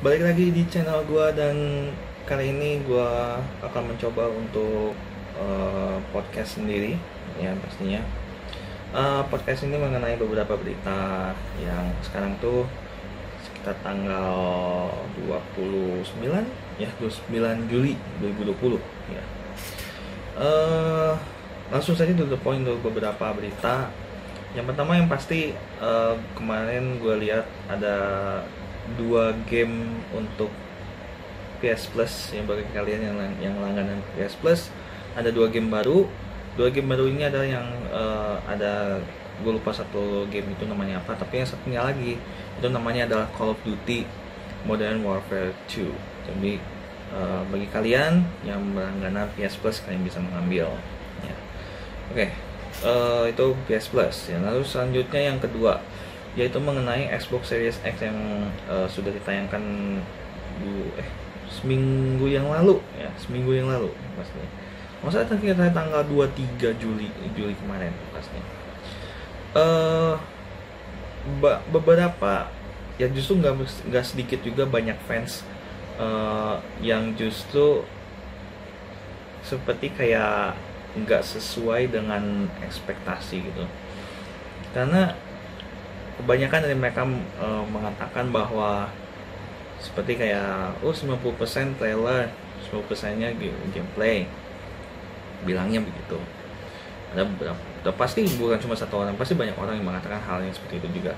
Balik lagi di channel gua, dan kali ini gua akan mencoba untuk podcast sendiri ya pastinya. Podcast ini mengenai beberapa berita yang sekarang tuh sekitar tanggal 29 ya, 29 Juli 2020 ya. Eh Langsung saja to the point untuk beberapa berita. Yang pertama yang pasti, kemarin gue lihat ada dua game untuk PS Plus. Yang bagi kalian yang langganan PS Plus, ada dua game baru. Dua game baru ini adalah yang ada, gue lupa satu game itu namanya apa, tapi yang satunya lagi itu namanya adalah Call of Duty Modern Warfare 2. Jadi bagi kalian yang berlangganan PS Plus, kalian bisa mengambil ya. Oke. Itu PS Plus ya. Lalu selanjutnya yang kedua, yaitu mengenai Xbox Series X yang sudah ditayangkan seminggu yang lalu ya, seminggu yang lalu pastinya. Masa kita tanggal 23 Juli kemarin pastinya. eh Beberapa ya, justru nggak sedikit juga banyak fans yang justru seperti kayak nggak sesuai dengan ekspektasi gitu, karena kebanyakan dari mereka mengatakan bahwa seperti kayak 90% trailer, 90%-nya gameplay, bilangnya begitu. Ada beberapa, pasti bukan cuma satu orang, pasti banyak orang yang mengatakan hal yang seperti itu juga.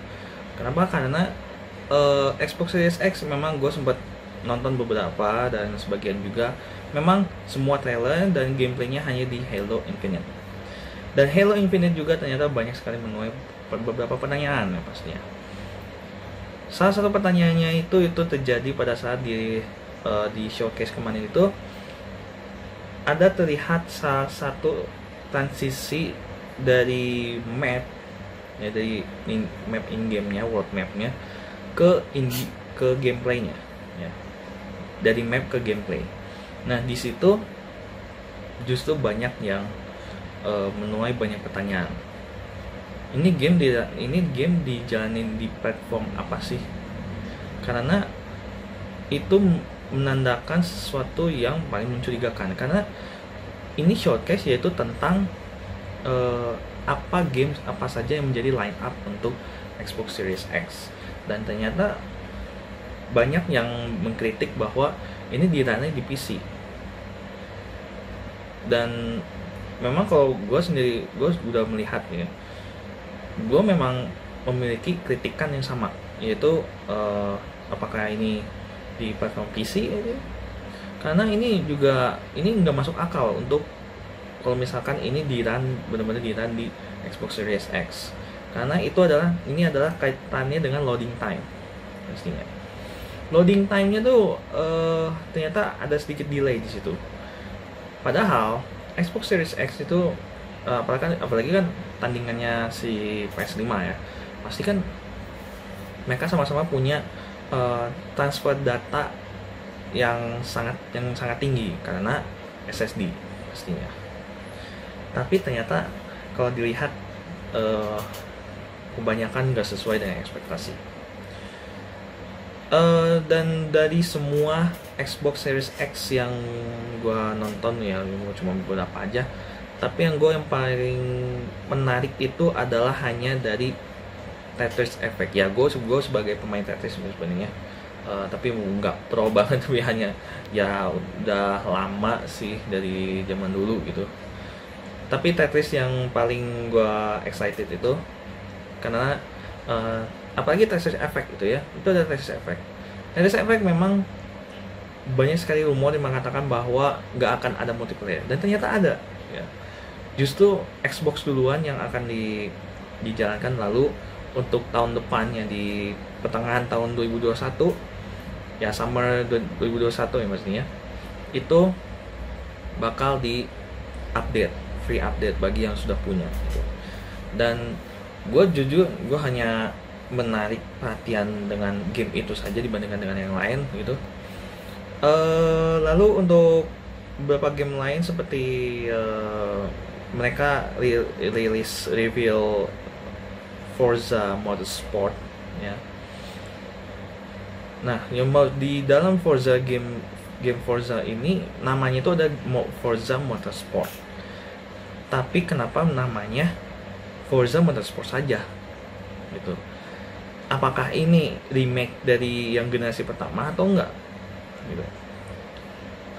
Kenapa? Karena Xbox Series X memang gue sempat nonton beberapa, dan sebagian juga memang semua trailer dan gameplaynya hanya di Halo Infinite. Dan Halo Infinite juga ternyata banyak sekali menuai beberapa pertanyaan ya pastinya. Salah satu pertanyaannya itu terjadi pada saat di showcase kemarin itu, ada terlihat salah satu transisi dari map ya, dari map in gamenya, world mapnya ke gameplaynya ya, dari map ke gameplay. Nah di situ justru banyak yang menuai banyak pertanyaan. Ini game dijalanin di platform apa sih? Karena itu menandakan sesuatu yang paling mencurigakan, karena ini showcase yaitu tentang apa saja yang menjadi line up untuk Xbox Series X, dan ternyata banyak yang mengkritik bahwa ini diranai di PC. Dan memang kalau gue sendiri, gue udah melihat ya, gue memang memiliki kritikan yang sama, yaitu apakah ini di platform PC aja, karena ini nggak masuk akal untuk kalau misalkan ini benar-benar di Xbox Series X, karena ini adalah kaitannya dengan loading time pastinya. Loading time-nya tuh ternyata ada sedikit delay di situ. Padahal Xbox Series X itu apalagi kan tandingannya si PS5 ya, pasti kan mereka sama-sama punya transfer data yang sangat tinggi karena SSD pastinya. Tapi ternyata kalau dilihat kebanyakan nggak sesuai dengan ekspektasi. Dan dari semua Xbox Series X yang gue nonton ya, cuma beberapa aja, tapi yang paling menarik itu adalah hanya dari Tetris Effect ya. Gue sebagai pemain Tetris sebenarnya, tapi nggak pro banget, tapi hanya ya udah lama sih dari zaman dulu gitu. Tapi Tetris yang paling gue excited itu karena apalagi Tetris Effect itu ya, itu ada Tetris Effect. Tetris Effect memang banyak sekali rumor yang mengatakan bahwa nggak akan ada multiplayer, dan ternyata ada ya. Justru Xbox duluan yang akan dijalankan, lalu untuk tahun depannya di pertengahan tahun 2021 ya, summer 2021 ya maksudnya, itu bakal di update, free update bagi yang sudah punya gitu. Dan gue hanya menarik perhatian dengan game itu saja dibandingkan dengan yang lain gitu. Lalu untuk beberapa game lain seperti mereka rilis reveal Forza Motorsport ya, Nah, yang mau di dalam Forza game Forza ini namanya itu ada Forza Motorsport. Tapi kenapa namanya Forza Motorsport saja? Gitu. Apakah ini remake dari yang generasi pertama atau enggak? Gitu.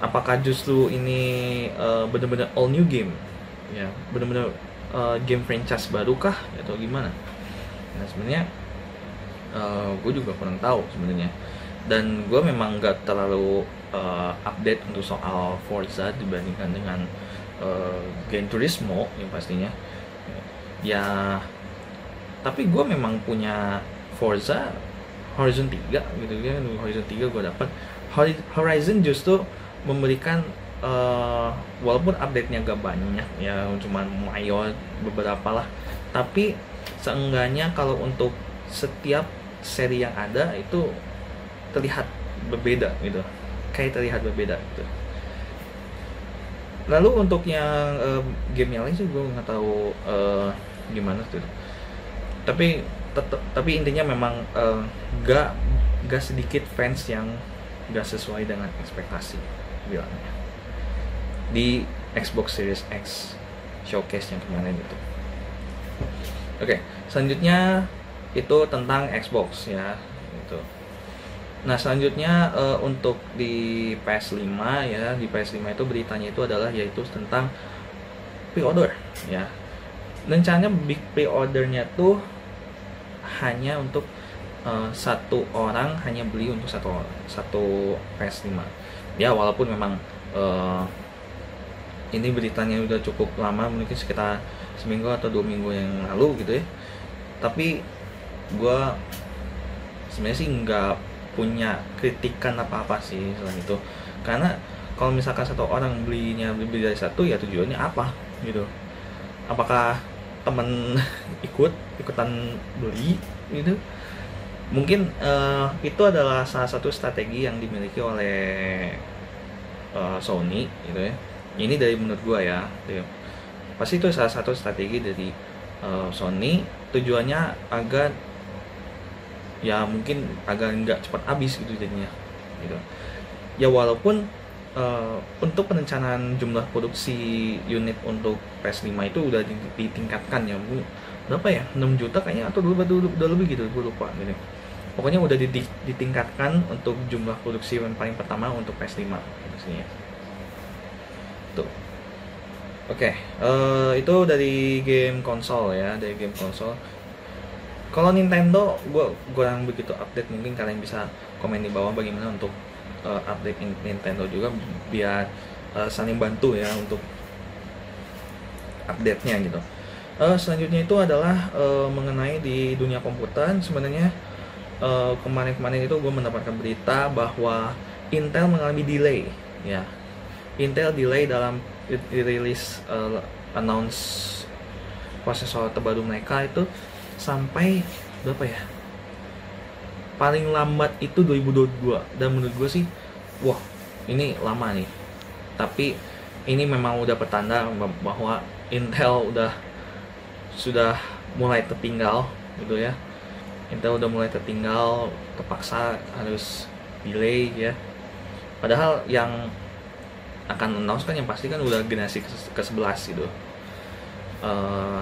Apakah justru ini benar-benar all new game? Ya, benar-benar game franchise baru kah atau gimana? Nah, sebenarnya gue juga kurang tahu sebenarnya. Dan gue memang nggak terlalu update untuk soal Forza dibandingkan dengan Gran Turismo yang pastinya. Ya, tapi gue memang punya Forza Horizon 3 gitu kan. Horizon 3 gue dapat. Horizon justru memberikan walaupun update-nya gak banyak ya, cuma mayor beberapa lah, tapi seenggaknya kalau untuk setiap seri yang ada itu terlihat berbeda gitu, kayak terlihat berbeda gitu. Lalu untuk yang game yang lain sih gue nggak tahu gimana tuh, tapi intinya memang gak sedikit fans yang gak sesuai dengan ekspektasi bilangnya di Xbox Series X showcase yang kemarin itu. Oke, selanjutnya itu tentang Xbox ya gitu. Nah, selanjutnya untuk di PS5 ya, di PS5 itu beritanya itu adalah yaitu tentang pre-order ya. Rencananya big pre-ordernya tuh hanya untuk satu orang, hanya beli untuk satu PS5 ya, walaupun memang ini beritanya udah cukup lama, mungkin sekitar seminggu atau 2 minggu yang lalu gitu ya. Tapi gue sebenarnya sih nggak punya kritikan apa-apa sih selain itu, karena kalau misalkan satu orang beli dari satu ya tujuannya apa gitu? Apakah temen ikutan beli gitu? Mungkin itu adalah salah satu strategi yang dimiliki oleh Sony gitu ya. Ini dari menurut gua ya gitu. Pasti itu salah satu strategi dari Sony, tujuannya agar ya mungkin agar nggak cepat habis gitu jadinya gitu ya. Walaupun untuk perencanaan jumlah produksi unit untuk PS5 itu udah ditingkatkan ya, berapa ya, 6 juta kayaknya atau udah lebih gitu, gue lupa gitu. Pokoknya udah ditingkatkan untuk jumlah produksi yang paling pertama untuk PS5 gitu sini ya. Tuh. Oke, itu dari game konsol ya, dari game konsol. Kalau Nintendo, gue kurang begitu update, mungkin kalian bisa komen di bawah bagaimana untuk update Nintendo juga, biar saling bantu ya untuk update-nya gitu. Selanjutnya itu adalah mengenai di dunia komputer. Sebenarnya kemarin-kemarin itu gue mendapatkan berita bahwa Intel mengalami delay ya. Intel delay dalam rilis announce prosesor terbaru mereka itu sampai berapa ya, paling lambat itu 2022, dan menurut gue sih wah ini lama nih, tapi ini memang udah petanda bahwa Intel sudah mulai tertinggal gitu ya. Intel udah mulai tertinggal, terpaksa harus delay ya, padahal yang akan announce kan yang pasti kan udah generasi ke-11 gitu.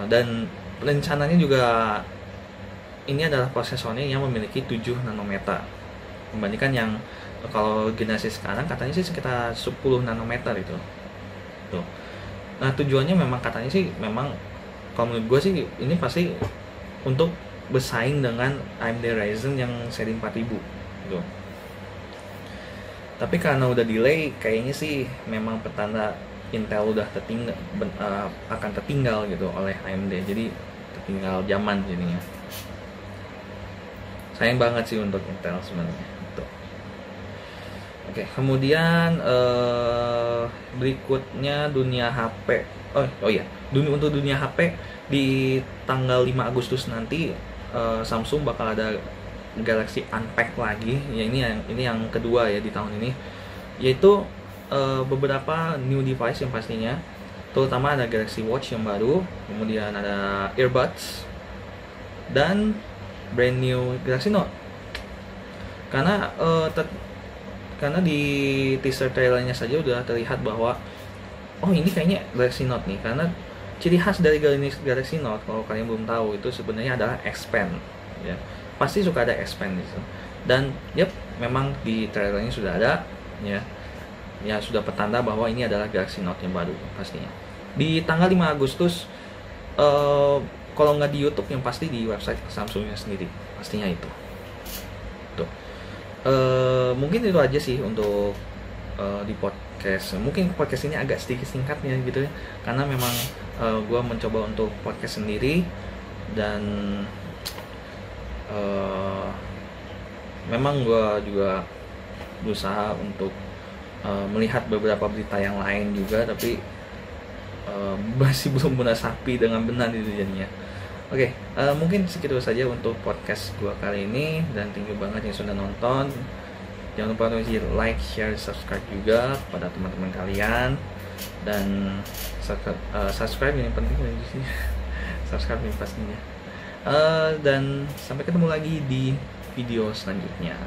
Dan rencananya juga ini adalah prosesornya yang memiliki 7 nanometer, membandingkan yang kalau generasi sekarang katanya sih sekitar 10 nanometer itu tuh. Nah, tujuannya memang katanya sih memang kalau menurut gue sih ini pasti untuk bersaing dengan AMD Ryzen yang seri 4000 gitu. Tapi karena udah delay, kayaknya sih memang petanda Intel udah akan tertinggal gitu oleh AMD, jadi tertinggal zaman jadinya. Sayang banget sih untuk Intel sebenarnya. Oke, kemudian berikutnya dunia HP. Oh ya, untuk dunia HP di tanggal 5 Agustus nanti Samsung bakal ada Galaxy Unpacked lagi. Ya, ini yang kedua ya di tahun ini. Yaitu beberapa new device yang pastinya, terutama ada Galaxy Watch yang baru, kemudian ada earbuds dan brand new Galaxy Note. karena karena di teaser trailernya saja udah terlihat bahwa oh ini kayaknya Galaxy Note nih, karena ciri khas dari Galaxy Note kalau kalian belum tahu itu sebenarnya adalah expand ya, pasti suka ada expand gitu. Dan memang di trailernya sudah ada ya sudah petanda bahwa ini adalah Galaxy Note yang baru pastinya di tanggal 5 Agustus. Kalau nggak di YouTube yang pasti di website Samsungnya sendiri pastinya itu tuh. Mungkin itu aja sih untuk di podcast. Mungkin podcast ini agak sedikit singkatnya gitu ya, karena memang gue mencoba untuk podcast sendiri dan memang gue juga berusaha untuk melihat beberapa berita yang lain juga, tapi masih belum meresapi dengan benar itu jadinya. Oke, mungkin segitu saja untuk podcast gue kali ini, dan thank you banget yang sudah nonton. Jangan lupa untuk like, share, subscribe juga kepada teman-teman kalian, dan subscribe yang penting sih. Subscribe yang pastinya. Dan sampai ketemu lagi di video selanjutnya.